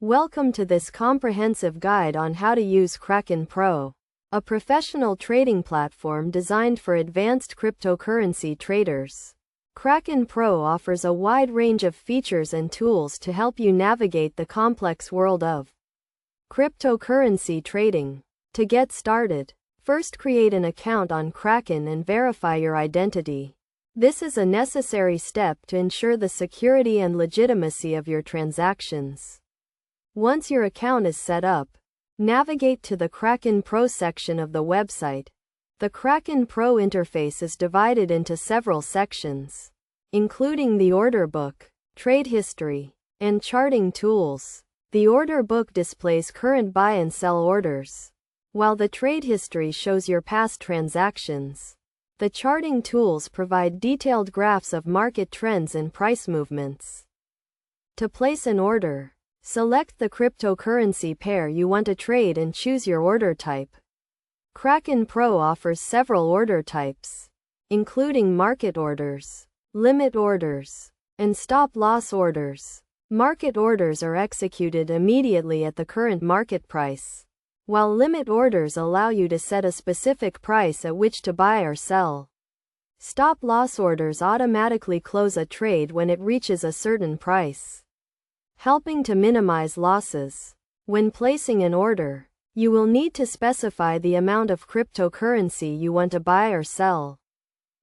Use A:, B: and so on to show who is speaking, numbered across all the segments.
A: Welcome to this comprehensive guide on how to use Kraken Pro, a professional trading platform designed for advanced cryptocurrency traders. Kraken Pro offers a wide range of features and tools to help you navigate the complex world of cryptocurrency trading. To get started, first create an account on Kraken and verify your identity. This is a necessary step to ensure the security and legitimacy of your transactions. Once your account is set up, navigate to the Kraken Pro section of the website. The Kraken Pro interface is divided into several sections, including the order book, trade history, and charting tools. The order book displays current buy and sell orders, while the trade history shows your past transactions. The charting tools provide detailed graphs of market trends and price movements. To place an order, select the cryptocurrency pair you want to trade and choose your order type. Kraken Pro offers several order types, including market orders, limit orders, and stop-loss orders. Market orders are executed immediately at the current market price, while limit orders allow you to set a specific price at which to buy or sell. Stop-loss orders automatically close a trade when it reaches a certain price, helping to minimize losses. When placing an order, you will need to specify the amount of cryptocurrency you want to buy or sell,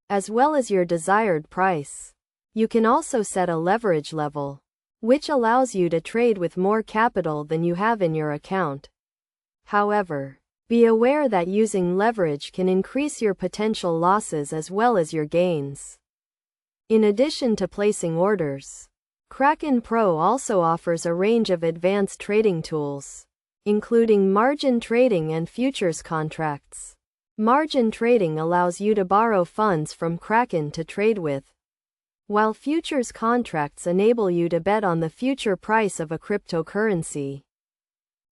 A: as well as your desired price. You can also set a leverage level, which allows you to trade with more capital than you have in your account. However, be aware that using leverage can increase your potential losses as well as your gains. In addition to placing orders, Kraken Pro also offers a range of advanced trading tools, including margin trading and futures contracts. Margin trading allows you to borrow funds from Kraken to trade with, while futures contracts enable you to bet on the future price of a cryptocurrency.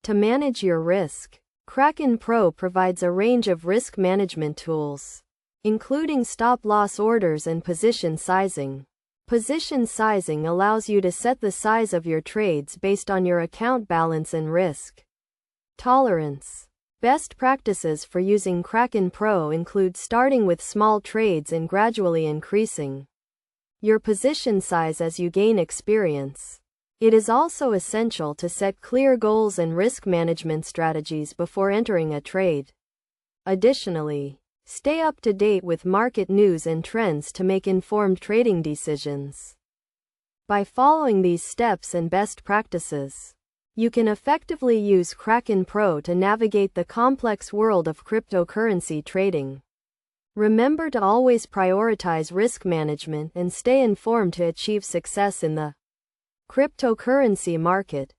A: To manage your risk, Kraken Pro provides a range of risk management tools, including stop-loss orders and position sizing. Position sizing allows you to set the size of your trades based on your account balance and risk tolerance. Best practices for using Kraken Pro include starting with small trades and gradually increasing your position size as you gain experience. It is also essential to set clear goals and risk management strategies before entering a trade. Additionally, stay up to date with market news and trends to make informed trading decisions. By following these steps and best practices, you can effectively use Kraken Pro to navigate the complex world of cryptocurrency trading. Remember to always prioritize risk management and stay informed to achieve success in the cryptocurrency market.